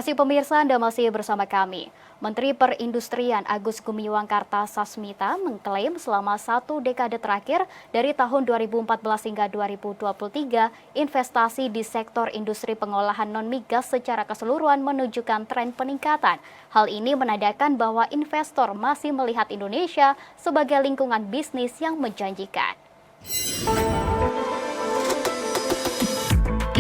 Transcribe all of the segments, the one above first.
kasih pemirsa, Anda masih bersama kami. Menteri Perindustrian Agus Gumiwang Kartasasmita mengklaim selama 1 dekade terakhir dari tahun 2014 hingga 2023, investasi di sektor industri pengolahan non-migas secara keseluruhan menunjukkan tren peningkatan. Hal ini menandakan bahwa investor masih melihat Indonesia sebagai lingkungan bisnis yang menjanjikan.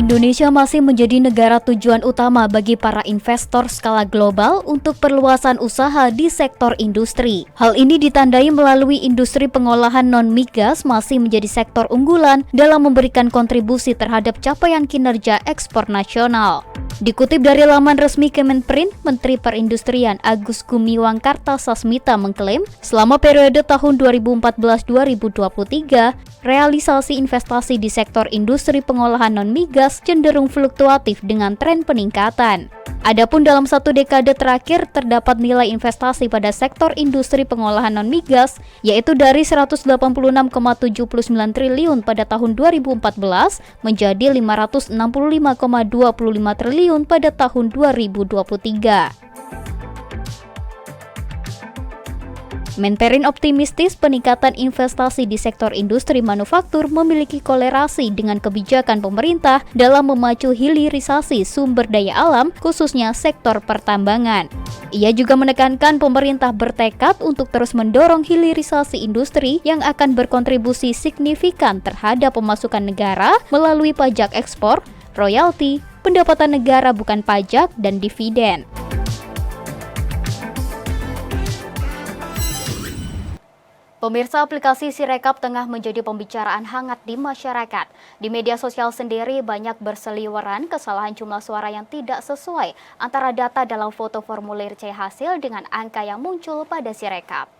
Indonesia masih menjadi negara tujuan utama bagi para investor skala global untuk perluasan usaha di sektor industri. Hal ini ditandai melalui industri pengolahan non-migas masih menjadi sektor unggulan dalam memberikan kontribusi terhadap capaian kinerja ekspor nasional. Dikutip dari laman resmi Kemenperin, Menteri Perindustrian Agus Gumiwang Kartasasmita mengklaim selama periode tahun 2014-2023, realisasi investasi di sektor industri pengolahan non-migas cenderung fluktuatif dengan tren peningkatan. Adapun dalam 1 dekade terakhir terdapat nilai investasi pada sektor industri pengolahan non-migas yaitu dari 186,79 triliun pada tahun 2014 menjadi 565,25 triliun pada tahun 2023. Menperin optimistis peningkatan investasi di sektor industri manufaktur memiliki kolerasi dengan kebijakan pemerintah dalam memacu hilirisasi sumber daya alam, khususnya sektor pertambangan. Ia juga menekankan pemerintah bertekad untuk terus mendorong hilirisasi industri yang akan berkontribusi signifikan terhadap pemasukan negara melalui pajak ekspor, royalti, pendapatan negara bukan pajak, dan dividen. Pemirsa, aplikasi Sirekap tengah menjadi pembicaraan hangat di masyarakat. Di media sosial sendiri banyak berseliweran kesalahan jumlah suara yang tidak sesuai antara data dalam foto formulir C hasil dengan angka yang muncul pada Sirekap.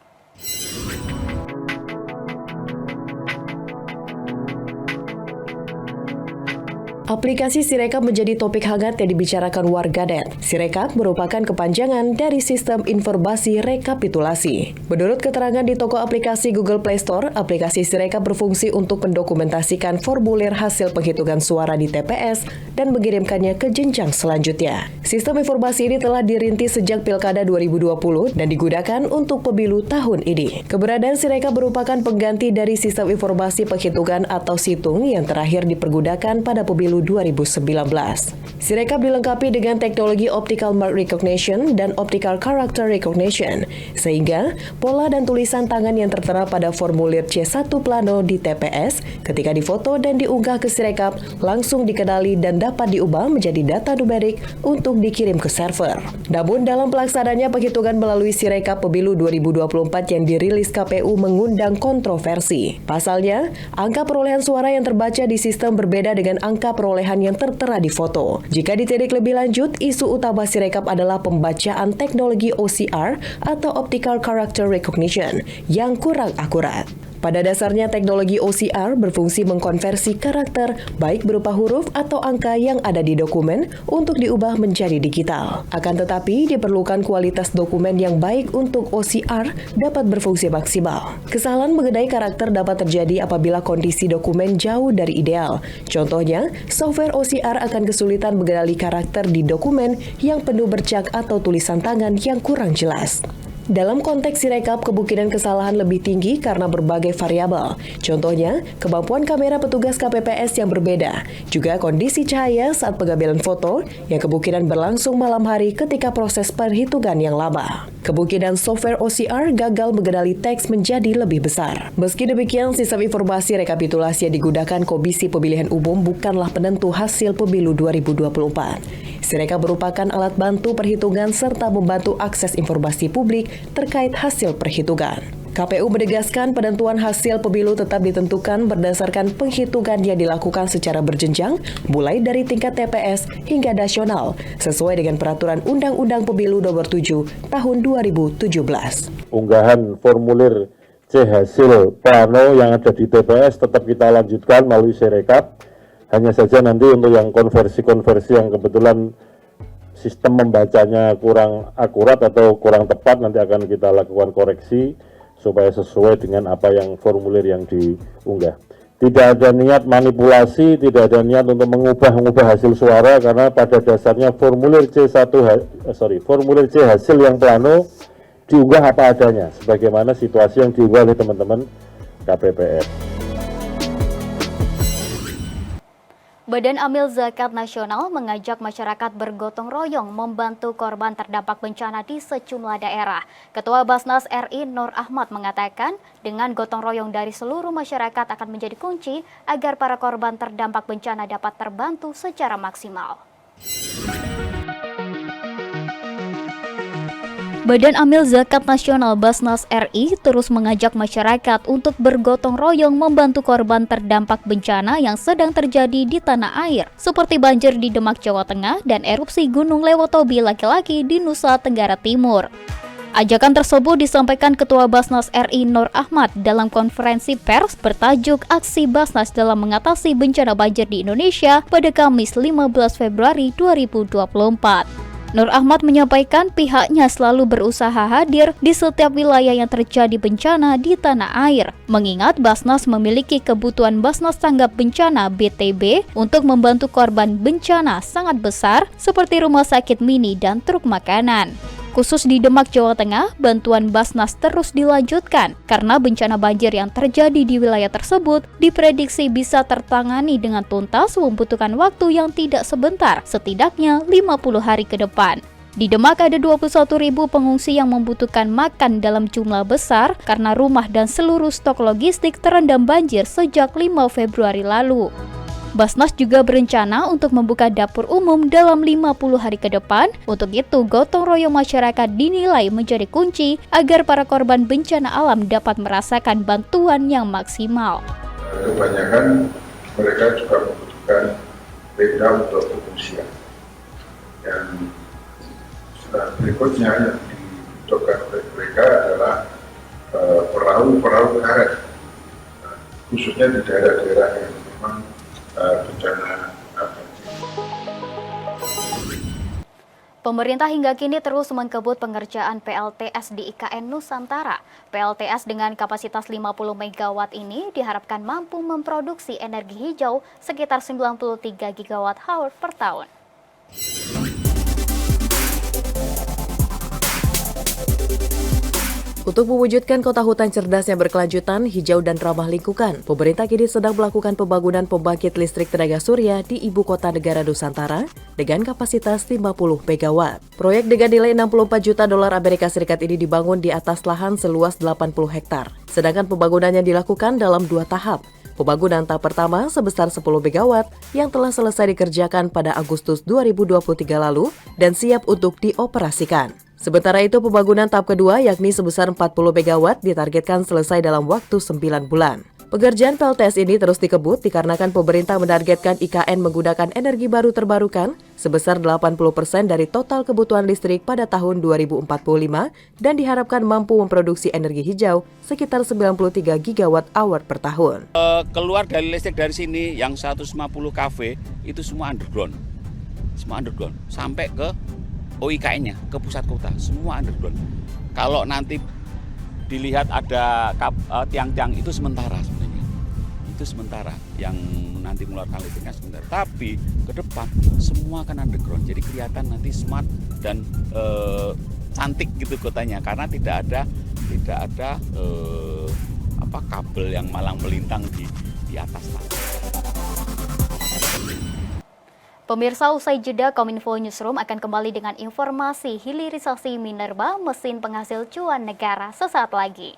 Aplikasi Sirekap menjadi topik hangat yang dibicarakan warganet. Sirekap merupakan kepanjangan dari Sistem Informasi Rekapitulasi. Menurut keterangan di toko aplikasi Google Play Store, aplikasi Sirekap berfungsi untuk mendokumentasikan formulir hasil penghitungan suara di TPS dan mengirimkannya ke jenjang selanjutnya. Sistem informasi ini telah dirintis sejak Pilkada 2020 dan digunakan untuk pemilu tahun ini. Keberadaan Sirekap merupakan pengganti dari Sistem Informasi Penghitungan atau Situng yang terakhir dipergunakan pada pemilu 2019. Sirekap dilengkapi dengan teknologi Optical Mark Recognition dan Optical Character Recognition, sehingga pola dan tulisan tangan yang tertera pada formulir C1 plano di TPS ketika difoto dan diunggah ke Sirekap langsung dikenali dan dapat diubah menjadi data numerik untuk dikirim ke server. Namun dalam pelaksanaannya penghitungan melalui Sirekap pemilu 2024 yang dirilis KPU mengundang kontroversi. Pasalnya, angka perolehan suara yang terbaca di sistem berbeda dengan angka perolehan yang tertera di foto. Jika ditilik lebih lanjut, isu utama Sirekap adalah pembacaan teknologi OCR atau Optical Character Recognition yang kurang akurat. Pada dasarnya, teknologi OCR berfungsi mengkonversi karakter baik berupa huruf atau angka yang ada di dokumen untuk diubah menjadi digital. Akan tetapi, diperlukan kualitas dokumen yang baik untuk OCR dapat berfungsi maksimal. Kesalahan mengenai karakter dapat terjadi apabila kondisi dokumen jauh dari ideal. Contohnya, software OCR akan kesulitan mengenali karakter di dokumen yang penuh bercak atau tulisan tangan yang kurang jelas. Dalam konteks Sirekap, kemungkinan kesalahan lebih tinggi karena berbagai variabel. Contohnya, kemampuan kamera petugas KPPS yang berbeda, juga kondisi cahaya saat pengambilan foto yang kemungkinan berlangsung malam hari ketika proses perhitungan yang lama. Kemungkinan software OCR gagal mengenali teks menjadi lebih besar. Meski demikian, sistem informasi rekapitulasi yang digunakan Komisi Pemilihan Umum bukanlah penentu hasil pemilu 2024. Sirekap merupakan alat bantu perhitungan serta membantu akses informasi publik terkait hasil perhitungan. KPU menegaskan penentuan hasil pemilu tetap ditentukan berdasarkan penghitungan yang dilakukan secara berjenjang, mulai dari tingkat TPS hingga nasional, sesuai dengan Peraturan Undang-Undang Pemilu Nomor 7 Tahun 2017. Unggahan formulir C hasil plano yang ada di TPS tetap kita lanjutkan melalui Sirekap. Hanya saja nanti untuk yang konversi-konversi yang kebetulan sistem membacanya kurang akurat atau kurang tepat, nanti akan kita lakukan koreksi supaya sesuai dengan apa yang formulir yang diunggah. Tidak ada niat manipulasi, tidak ada niat untuk mengubah hasil suara, karena pada dasarnya formulir formulir C hasil yang plano diunggah apa adanya, sebagaimana situasi yang diunggah oleh teman-teman KPPS. Badan Amil Zakat Nasional mengajak masyarakat bergotong royong membantu korban terdampak bencana di sejumlah daerah. Ketua Basnas RI Nur Ahmad mengatakan, dengan gotong royong dari seluruh masyarakat akan menjadi kunci agar para korban terdampak bencana dapat terbantu secara maksimal. Badan Amil Zakat Nasional Basnas RI terus mengajak masyarakat untuk bergotong royong membantu korban terdampak bencana yang sedang terjadi di tanah air, seperti banjir di Demak, Jawa Tengah, dan erupsi Gunung Lewotobi laki-laki di Nusa Tenggara Timur. Ajakan tersebut disampaikan Ketua Basnas RI Nur Ahmad dalam konferensi pers bertajuk Aksi Basnas dalam Mengatasi Bencana Banjir di Indonesia pada Kamis 15 Februari 2024. Nur Ahmad menyampaikan pihaknya selalu berusaha hadir di setiap wilayah yang terjadi bencana di tanah air, mengingat Basnas memiliki kebutuhan Basnas Tanggap Bencana BTB untuk membantu korban bencana sangat besar seperti rumah sakit mini dan truk makanan. Khusus di Demak, Jawa Tengah, bantuan Basnas terus dilanjutkan karena bencana banjir yang terjadi di wilayah tersebut diprediksi bisa tertangani dengan tuntas membutuhkan waktu yang tidak sebentar, setidaknya 50 hari ke depan. Di Demak ada 21.000 pengungsi yang membutuhkan makan dalam jumlah besar karena rumah dan seluruh stok logistik terendam banjir sejak 5 Februari lalu. Basnas juga berencana untuk membuka dapur umum dalam 50 hari ke depan. Untuk itu, gotong royong masyarakat dinilai menjadi kunci agar para korban bencana alam dapat merasakan bantuan yang maksimal. Kebanyakan mereka juga membutuhkan tenda untuk pengungsian. Dan berikutnya yang dibutuhkan oleh mereka adalah perahu karet, khususnya di daerah-daerah yang memang bencana banjir. Pemerintah hingga kini terus mengkebut pengerjaan PLTS di IKN Nusantara. PLTS dengan kapasitas 50 MW ini diharapkan mampu memproduksi energi hijau sekitar 93 GWh per tahun. Untuk mewujudkan kota hutan cerdas yang berkelanjutan, hijau dan ramah lingkungan, pemerintah kini sedang melakukan pembangunan pembangkit listrik tenaga surya di ibu kota negara Nusantara dengan kapasitas 50 MW. Proyek dengan nilai 64 juta dolar Amerika Serikat ini dibangun di atas lahan seluas 80 hektar. Sedangkan pembangunannya dilakukan dalam 2 tahap. Pembangunan tahap pertama sebesar 10 MW yang telah selesai dikerjakan pada Agustus 2023 lalu dan siap untuk dioperasikan. Sementara itu, pembangunan tahap kedua yakni sebesar 40 MW ditargetkan selesai dalam waktu 9 bulan. Pengerjaan PLTS ini terus dikebut dikarenakan pemerintah menargetkan IKN menggunakan energi baru terbarukan sebesar 80% dari total kebutuhan listrik pada tahun 2045 dan diharapkan mampu memproduksi energi hijau sekitar 93 GWh per tahun. Keluar dari listrik dari sini yang 150 kV itu semua underground. Semua underground sampai ke OIKN-nya, ke pusat kota, semua underground. Kalau nanti dilihat ada tiang-tiang itu sementara sebenarnya. Itu sementara yang nanti mengeluarkan listriknya sementara. Tapi ke depan semua akan underground. Jadi kelihatan nanti smart dan cantik gitu kotanya karena tidak ada kabel yang malang melintang di atas tanah. Pemirsa, usai jeda, Kominfo Newsroom akan kembali dengan informasi hilirisasi minerba mesin penghasil cuan negara sesaat lagi.